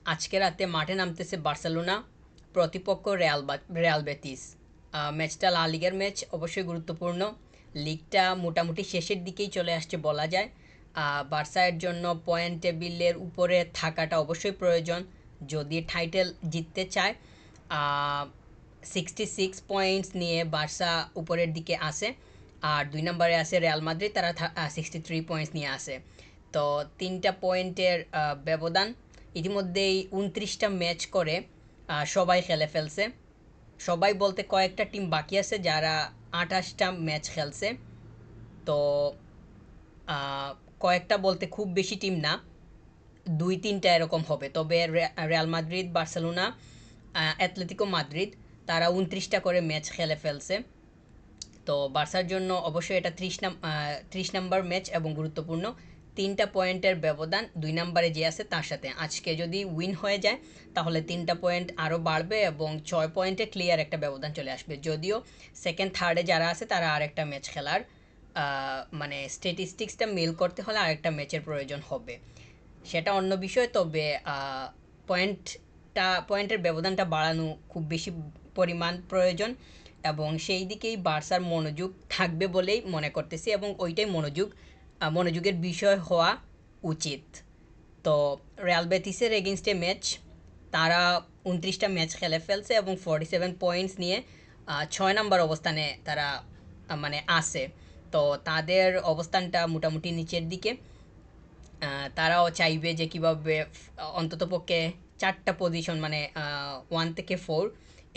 আজকে রাতে মাঠে নামতেছে বার্সেলোনা, প্রতিপক্ষ রিয়াল বেতিস। ম্যাচটা লা লিগার ম্যাচ, অবশ্যই গুরুত্বপূর্ণ। লিগটা মোটামুটি শেষের দিকেই চলে আসছে বলা যায়। বার্সার জন্য পয়েন্ট টেবিলের উপরে থাকাটা অবশ্যই প্রয়োজন যদি টাইটেল জিততে চায়। 66 পয়েন্টস নিয়ে বার্সা উপরের দিকে আসে, আর 2 নম্বরে আছে রিয়াল মাদ্রিদ, তারা 63 পয়েন্টস নিয়ে আসে। তো 3টা পয়েন্টের ব্যবধান। ইতিমধ্যেই 29টা ম্যাচ করে সবাই খেলে ফেলছে। সবাই বলতে কয়েকটা টিম বাকি আছে যারা 28টা ম্যাচ খেলছে। তো কয়েকটা বলতে খুব বেশি টিম না, 2-3টা এরকম হবে। তবে Real Madrid, Barcelona, Atletico Madrid, তারা 29টা করে ম্যাচ খেলে ফেলছে। তো বার্সার জন্য অবশ্যই এটা 30 নম্বর ম্যাচ এবং গুরুত্বপূর্ণ। 3টা পয়েন্টের ব্যবধান 2 নম্বরে যে আছে তার সাথে। আজকে যদি উইন হয়ে যায় তাহলে 3টা পয়েন্ট আরও বাড়বে এবং 6 পয়েন্টে ক্লিয়ার একটা ব্যবধান চলে আসবে। যদিও সেকেন্ড থার্ডে যারা আছে তারা আরেকটা ম্যাচ খেলার মানে স্ট্যাটিস্টিক্সটা মিল করতে হলে আরেকটা ম্যাচের প্রয়োজন হবে, সেটা অন্য বিষয়। তবে পয়েন্টের ব্যবধানটা বাড়ানো খুব বেশি পরিমাণ প্রয়োজন এবং সেই দিকেই বার্সার মনোযোগ থাকবে বলেই মনে করতেছি এবং ওইটাই মনোযোগের বিষয় হওয়া উচিত। তো রিয়াল বেতিসের এগেনস্টে ম্যাচ, তারা 29টা ম্যাচ খেলে ফেলছে এবং 47 পয়েন্টস নিয়ে 6 নম্বর অবস্থানে তারা মানে আছে। তো তাদের অবস্থানটা মোটামুটি নিচের দিকে। তারাও চাইবে যে কীভাবে অন্ততপক্ষে 4টা পজিশন মানে 1 থেকে 4,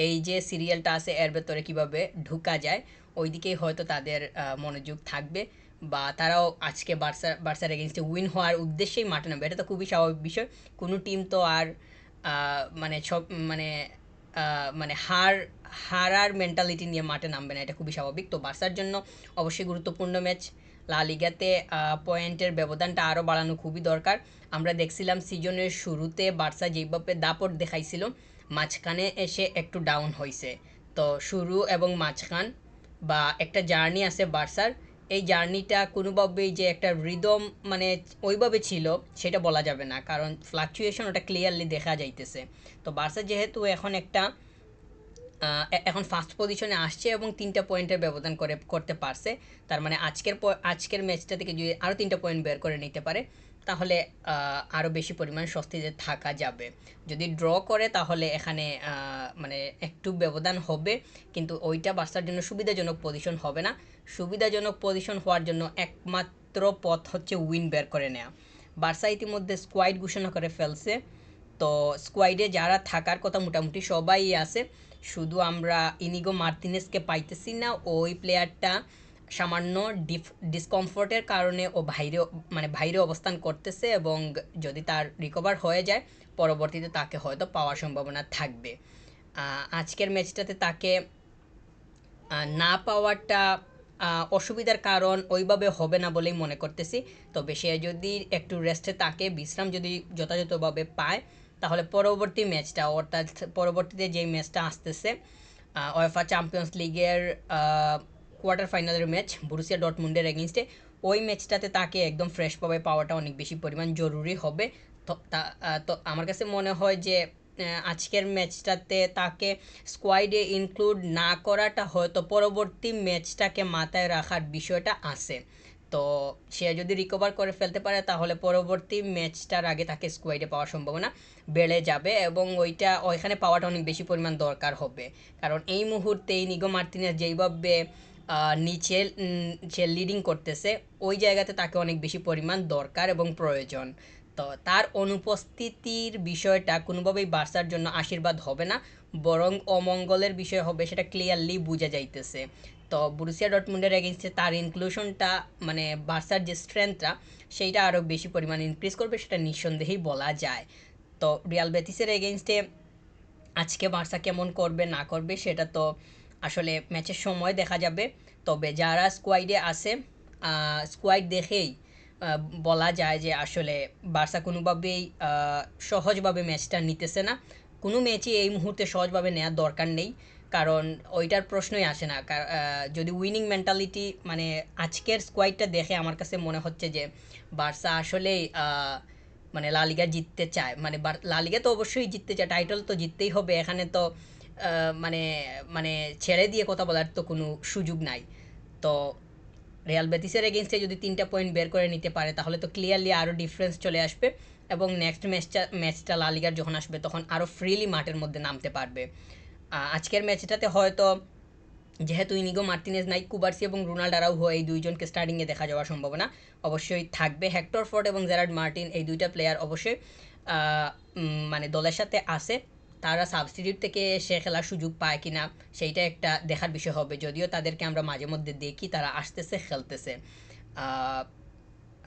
এই যে সিরিয়ালটা আছে এর ভেতরে কীভাবে ঢুকা যায় ওই দিকেই হয়তো তাদের মনোযোগ থাকবে। বা তারাও আজকে বার্সার এগেনস্টে উইন হওয়ার উদ্দেশ্যেই মাঠে নামবে, এটা তো খুবই স্বাভাবিক বিষয়। কোনো টিম তো আর মানে সব মানে মানে হারার মেন্টালিটি নিয়ে মাঠে নামবে না, এটা খুবই স্বাভাবিক। তো বার্সার জন্য অবশ্যই গুরুত্বপূর্ণ ম্যাচ। লা লিগাতে পয়েন্টের ব্যবধানটা আরও বাড়ানো খুবই দরকার। আমরা দেখছিলাম সিজনের শুরুতে বার্সা যেভাবে দাপট দেখাইছিল, মাঝখানে এসে একটু ডাউন হয়েছে। তো শুরু এবং মাঝখান বা একটা জার্নি আছে বার্সার, এই জার্নিটা কোনোভাবেই যে একটা রিদম মানে ওইভাবে ছিল সেটা বলা যাবে না, কারণ ফ্লাকচুয়েশন ওটা ক্লিয়ারলি দেখা যাইতেছে। তো বার্সা যেহেতু এখন ফার্স্ট পজিশনে আসছে এবং 3টা পয়েন্টের ব্যবধান করতে পারছে, তার মানে আজকের ম্যাচটা থেকে যদি আরও 3টা পয়েন্ট বের করে নিতে পারে তাহলে আরও বেশি পরিমাণ স্বস্তিতে থাকা যাবে। যদি ড্র করে তাহলে এখানে মানে একটু ব্যবধান হবে, কিন্তু ওইটা বার্সার জন্য সুবিধাজনক পজিশন হবে না। সুবিধাজনক পজিশন হওয়ার জন্য একমাত্র পথ হচ্ছে উইন বের করে নেওয়া। বার্সা ইতিমধ্যে স্কোয়াড ঘোষণা করে ফেলছে। তো স্কোয়াডে যারা থাকার কথা মোটামুটি সবাই আছে, শুধু আমরা ইনিগো মার্তিনেসকে পাইতেছি না। ওই প্লেয়ারটা সামান্য ডিসকমফোর্টের কারণে ও বাইরে অবস্থান করতেছে এবং যদি তার রিকভার হয়ে যায় পরবর্তীতে তাকে হয়তো পাওয়ার সম্ভাবনা থাকবে। আজকের ম্যাচটাতে তাকে না পাওয়াটা অসুবিধার কারণ ওইভাবে হবে না বলেই মনে করতেছি। তবে সে যদি একটু রেস্টে থাকে, বিশ্রাম যদি যথাযথভাবে পায়, তাহলে পরবর্তী ম্যাচটা অর্থাৎ পরবর্তীতে যেই ম্যাচটা আসতেছে ওয়েফা চ্যাম্পিয়ন্স লিগের কোয়ার্টার ফাইনালের ম্যাচ বরুসিয়া ডর্টমুন্ডের এগেনস্টে, ওই ম্যাচটাতে তাকে একদম ফ্রেশভাবে পাওয়াটা অনেক বেশি পরিমাণ জরুরি হবে। তো আমার কাছে মনে হয় যে আজকের ম্যাচটাতে তাকে স্কোয়াডে ইনক্লুড না করাটা হয়তো পরবর্তী ম্যাচটাকে মাথায় রাখার বিষয়টা আছে। তো সে যদি রিকভার করে ফেলতে পারে তাহলে পরবর্তী ম্যাচটার আগে তাকে স্কোয়াডে পাওয়ার সম্ভাবনা বেড়ে যাবে এবং ওইখানে পাওয়াটা অনেক বেশি পরিমাণ দরকার হবে। কারণ এই মুহূর্তে নিগো মার্তিনেজ যেইভাবে নিচে সে লিডিং করতেছে, ওই জায়গাতে তাকে অনেক বেশি পরিমাণ দরকার এবং প্রয়োজন। তো তার অনুপস্থিতির বিষয়টা কোনোভাবেই বার্সার জন্য আশীর্বাদ হবে না, বরং অমঙ্গলের বিষয় হবে, সেটা ক্লিয়ারলি বোঝা যাইতেছে। তো বরুসিয়া ডর্টমুন্ডের এগেনস্টে তার ইনক্লুশনটা মানে বার্সার যে স্ট্রেংথটা সেইটা আরও বেশি পরিমাণ ইনক্রিজ করবে, সেটা নিঃসন্দেহেই বলা যায়। তো রিয়াল বেতিসের এগেনস্টে আজকে বার্সা কেমন করবে না করবে সেটা তো আসলে ম্যাচের সময় দেখা যাবে। তবে যারা স্কোয়াডে আছে স্কোয়াড দেখেই বলা যায় যে আসলে বার্সা কোনোভাবেই সহজভাবে ম্যাচটা নিতেছে না। কোনো ম্যাচই এই মুহূর্তে সহজভাবে নেওয়ার দরকার নেই, কারণ ওইটার প্রশ্নই আসে না। যদি উইনিং মেন্টালিটি মানে আজকের স্কোয়াডটা দেখে আমার কাছে মনে হচ্ছে যে বার্সা আসলেই মানে লা লিগা জিততে চায়, মানে লা লিগা তো অবশ্যই জিততে চায়, টাইটল তো জিততেই হবে, এখানে তো মানে মানে ছেড়ে দিয়ে কথা বলার তো কোনো সুযোগ নাই। তো রিয়াল বেটিসের এগেনস্টে যদি 3টা পয়েন্ট বের করে নিতে পারে তাহলে তো ক্লিয়ারলি আরও ডিফারেন্স চলে আসবে, এবং নেক্সট ম্যাচটা লা লিগার যখন আসবে তখন আরও ফ্রিলি মাঠের মধ্যে নামতে পারবে। আজকের ম্যাচটাতে হয়তো যেহেতু ইনিগো মার্তিনেজ নাই, কুবার্সি এবং রোনাল্ড আরাউহো এই দুইজনকে স্টার্টিংয়ে দেখা যাওয়ার সম্ভাবনা অবশ্যই থাকবে। হেক্টর ফোর্ড এবং জেরার্ড মার্টিন এই দুইটা প্লেয়ার অবশ্যই মানে দলের সাথে আছে, তারা সাবস্টিটিউট থেকে সে খেলার সুযোগ পায় কিনা সেইটা একটা দেখার বিষয় হবে, যদিও তাদেরকে আমরা মাঝে মধ্যে দেখি তারা আসতেছে খেলতেছে।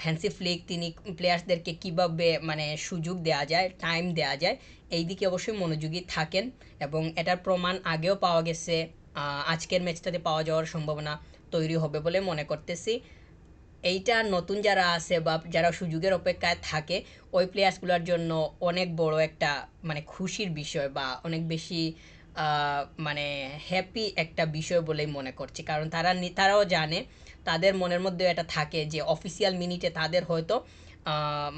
হ্যান্সি ফ্লিক তিনি প্লেয়ার্সদেরকে কীভাবে মানে সুযোগ দেওয়া যায়, টাইম দেওয়া যায়, এই দিকে অবশ্যই মনোযোগী থাকেন, এবং এটার প্রমাণ আগেও পাওয়া গেছে, আজকের ম্যাচটাতে পাওয়া যাওয়ার সম্ভাবনা তৈরি হবে বলে মনে করতেছি। এইটা নতুন যারা আছে বা যারা সুযোগের অপেক্ষায় থাকে ওই প্লেয়ার্সগুলোর জন্য অনেক বড় একটা মানে খুশির বিষয় বা অনেক বেশি মানে হ্যাপি একটা বিষয় বলেই মনে করছি, কারণ তারাও জানে, তাদের মনের মধ্যেও এটা থাকে যে অফিসিয়াল মিনিটে তাদের হয়তো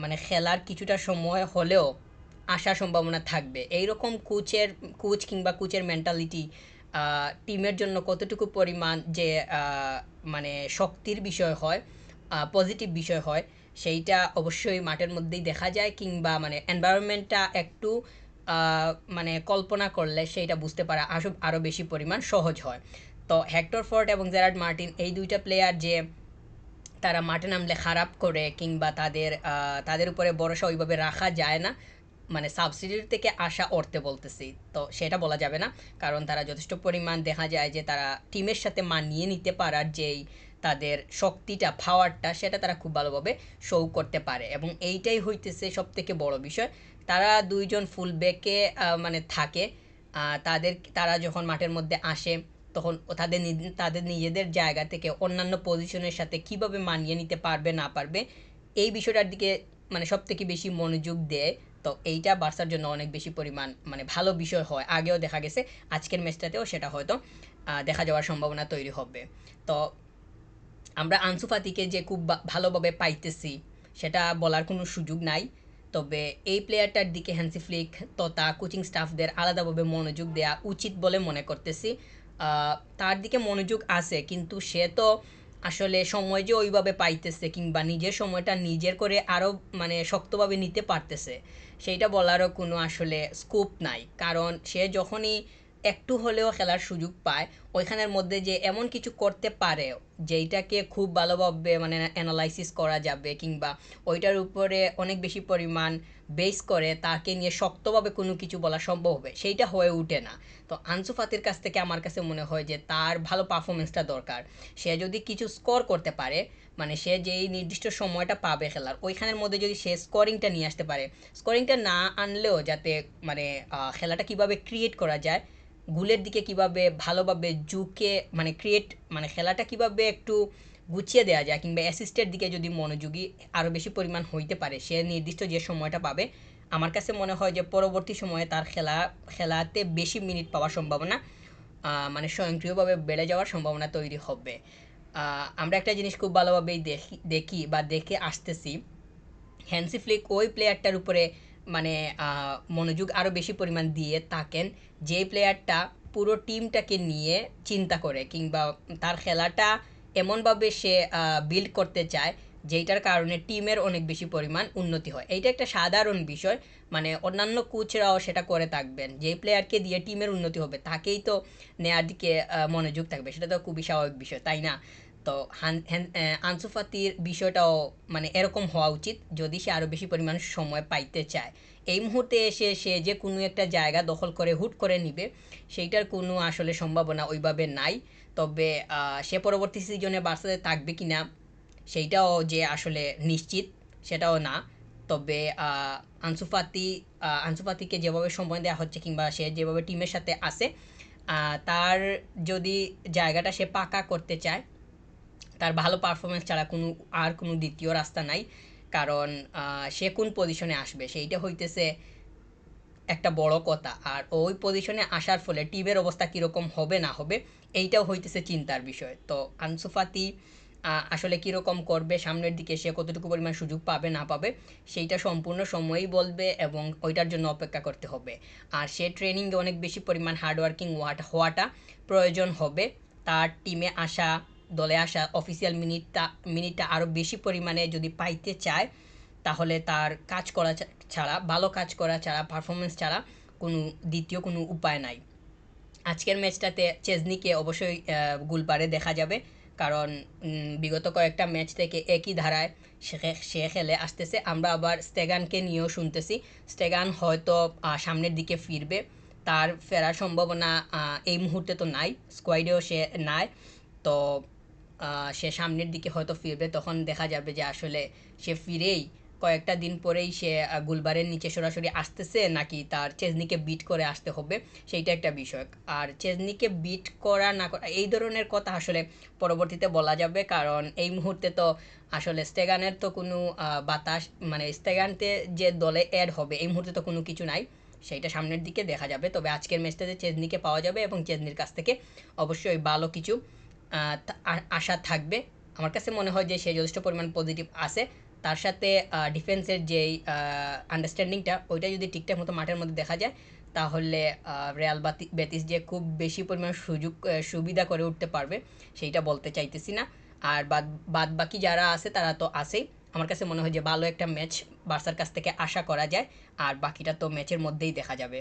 মানে খেলার কিছুটা সময় হলেও আসার সম্ভাবনা থাকবে। এইরকম কোচ কিংবা কোচের মেন্টালিটি টিমের জন্য কতটুকু পরিমাণ যে মানে শক্তির বিষয় হয়, পজিটিভ বিষয় হয়, সেইটা অবশ্যই মাঠের মধ্যেই দেখা যায়, কিংবা মানে এনভায়রনমেন্টটা একটু মানে কল্পনা করলে সেইটা বুঝতে পারা আরও বেশি পরিমাণ সহজ হয়। তো হেক্টর ফোর্ড এবং জেরার্ড মার্টিন এই দুইটা প্লেয়ার যে তারা মাঠে নামলে খারাপ করে কিংবা তাদের উপরে ভরসা ওইভাবে রাখা যায় না, মানে সাবসিডির থেকে আসা অর্থে বলতেছি, তো সেটা বলা যাবে না, কারণ তারা যথেষ্ট পরিমাণ দেখা যায় যে তারা টিমের সাথে মানিয়ে নিতে পারার যেই তাদের শক্তিটা পাওয়ারটা সেটা তারা খুব ভালোভাবে শো করতে পারে, এবং এইটাই হইতেছে সব থেকে বড় বিষয়। তারা দুইজন ফুল ব্যাকে মানে থাকে, তারা যখন মাঠের মধ্যে আসে তখন তাদের নিজেদের জায়গা থেকে অন্যান্য পজিশনের সাথে কিভাবে মানিয়ে নিতে পারবে না পারবে এই বিষয়টার দিকে মানে সব থেকে বেশি মনোযোগ দেয়। তো এইটা বার্সার জন্য অনেক বেশি পরিমাণ মানে ভালো বিষয় হয়, আগেও দেখা গেছে, আজকের ম্যাচটাতেও সেটা হয়তো দেখা যাওয়ার সম্ভাবনা তৈরি হবে। তো আমরা আনসু ফাতিকে যে খুব ভালোভাবে পাইতেছি সেটা বলার কোনো সুযোগ নাই, তবে এই প্লেয়ারটার দিকে হ্যান্সি ফ্লিক তথা কোচিং স্টাফদের আলাদাভাবে মনোযোগ দেওয়া উচিত বলে মনে করতেছি। তার দিকে মনোযোগ আছে, কিন্তু সে তো আসলে সময় যে ওইভাবে পাইতেছে কিংবা নিজের সময়টা নিজের করে আরও মানে শক্তভাবে নিতে পারতেছে সেইটা বলারও কোনো আসলে স্কোপ নাই, কারণ সে যখনই একটু হলেও খেলার সুযোগ পায় ওইখানের মধ্যে যে এমন কিছু করতে পারে যেইটাকে খুব ভালোভাবে মানে অ্যানালাইসিস করা যাবে কিংবা ওইটার উপরে অনেক বেশি পরিমাণ বেস করে তাকে নিয়ে শক্তভাবে কোনো কিছু বলা সম্ভব হবে, সেইটা হয়ে ওঠে না। তো আনসু ফাতির কাছ থেকে আমার কাছে মনে হয় যে তার ভালো পারফরমেন্সটা দরকার। সে যদি কিছু স্কোর করতে পারে, মানে সে যেই নির্দিষ্ট সময়টা পাবে খেলার ওইখানের মধ্যে যদি সে স্কোরিংটা নিয়ে আসতে পারে, স্কোরিংটা না আনলেও যাতে মানে খেলাটা কিভাবে ক্রিয়েট করা যায়, গুলের দিকে কিভাবে ভালোভাবে ঝুঁকে মানে মানে খেলাটা কিভাবে একটু গুছিয়ে দেওয়া যায় কিংবা অ্যাসিস্টের দিকে যদি মনোযোগী আরও বেশি পরিমাণ হইতে পারে সে নির্দিষ্ট যে সময়টা পাবে, আমার কাছে মনে হয় যে পরবর্তী সময়ে তার খেলাতে বেশি মিনিট পাওয়ার সম্ভাবনা মানে স্বয়ংক্রিয়ভাবে বেড়ে যাওয়ার সম্ভাবনা তৈরি হবে। আমরা একটা জিনিস খুব ভালোভাবেই দেখি বা দেখে আসতেছি, হ্যান্সি ফ্লিক ওই প্লেয়ারটার উপরে মানে মনোযোগ আরও বেশি পরিমাণ দিয়ে থাকেন যে প্লেয়ারটা পুরো টিমটাকে নিয়ে চিন্তা করে কিংবা তার খেলাটা এমনভাবে সে বিল্ড করতে চায় যেইটার কারণে টিমের অনেক বেশি পরিমাণ উন্নতি হয়। এইটা একটা সাধারণ বিষয়, মানে অন্যান্য কোচরাও সেটা করে থাকবেন, যেই প্লেয়ারকে দিয়ে টিমের উন্নতি হবে তাকেই তো নেয়ার দিকে মনোযোগ থাকবে, সেটা তো খুবই স্বাভাবিক বিষয়, তাই না? তো আনসু ফাতির বিষয়টাও মানে এরকম হওয়া উচিত যদি সে আরও বেশি পরিমাণ সময় পাইতে চায়। এই মুহূর্তে এসে সে যে কোনো একটা জায়গা দখল করে হুট করে নিবে সেইটার কোনো আসলে সম্ভাবনা ওইভাবে নাই। তবে সে পরবর্তী সিজনে বার্সাতে থাকবে কি না সেইটাও যে আসলে নিশ্চিত সেটাও না। তবে আনসু ফাতিকে যেভাবে সময় দেওয়া হচ্ছে কিংবা সে যেভাবে টিমের সাথে আছে, তার যদি জায়গাটা সে পাকা করতে চায়, তার ভালো পারফরমেন্স ছাড়া কোনো দ্বিতীয় রাস্তা নাই, কারণ সে কোন পজিশনে আসবে সেইটা হইতেছে একটা বড় কথা, আর ওই পজিশনে আসার ফলে টিমের অবস্থা কীরকম হবে না হবে এইটাও হইতেছে চিন্তার বিষয়। তো আনসু ফাতি আসলে কীরকম করবে, সামনের দিকে সে কতটুকু পরিমাণ সুযোগ পাবে না পাবে সেইটা সম্পূর্ণ সময়ই বলবে, এবং ওইটার জন্য অপেক্ষা করতে হবে। আর সে ট্রেনিংয়ে অনেক বেশি পরিমাণ হার্ডওয়ার্কিং হওয়াটা প্রয়োজন হবে। তার টিমে আসা, দলে আসা, অফিসিয়াল মিনিটটা আরও বেশি পরিমাণে যদি পাইতে চায়, তাহলে তার কাজ করা ছাড়া, ভালো কাজ করা ছাড়া, পারফরমেন্স ছাড়া কোনো দ্বিতীয় কোনো উপায় নাই। আজকের ম্যাচটাতে চেজনিকে অবশ্যই গুলবারে দেখা যাবে, কারণ বিগত কয়েকটা ম্যাচ থেকে একই ধারায় সে খেলে আসতেছে। আমরা আবার স্টেগানকে নিয়েও শুনতেছি, স্টেগান হয়তো সামনের দিকে ফিরবে, তার ফেরার সম্ভাবনা এই মুহূর্তে তো নাই, স্কোয়াডেও সে নাই। তো সে সামনের দিকে হয়তো ফিরবে, তখন দেখা যাবে যে আসলে সে ফিরেই কয়েকটা দিন পরেই সে গুলবারের নিচে সরাসরি আসতেছে, নাকি তার চেজনিকে বিট করে আসতে হবে, সেইটা একটা বিষয়। আর চেজনিকে বিট করা না করা এই ধরনের কথা আসলে পরবর্তীতে বলা যাবে, কারণ এই মুহূর্তে তো আসলে স্টেগানের তো কোনো বাতাস, মানে স্টেগানতে যে দলে অ্যাড হবে এই মুহূর্তে তো কোনো কিছু নাই, সেইটা সামনের দিকে দেখা যাবে। তবে আজকের ম্যাচটাতে চেজনিকে পাওয়া যাবে, এবং চেজনির কাছ থেকে অবশ্যই ভালো কিছু আশা থাকবে। আমার কাছে মনে হয় যে সে যথেষ্ট পরিমাণ পজিটিভ আছে। তার সাথে ডিফেন্সের যেই আন্ডারস্ট্যান্ডিংটা, ওইটা যদি ঠিকঠাক মতো মাঠের মধ্যে দেখা যায়, তাহলে রিয়াল বেতিস যে খুব বেশি পরিমাণ সুবিধা করে উঠতে পারবে সেইটা বলতে চাইতেছি না। আর বাদ বাকি যারা আছে তারা তো আছেই। আমার কাছে মনে হয় যে ভালো একটা ম্যাচ বার্সার কাছ থেকে আশা করা যায়, আর বাকিটা তো ম্যাচের মধ্যেই দেখা যাবে।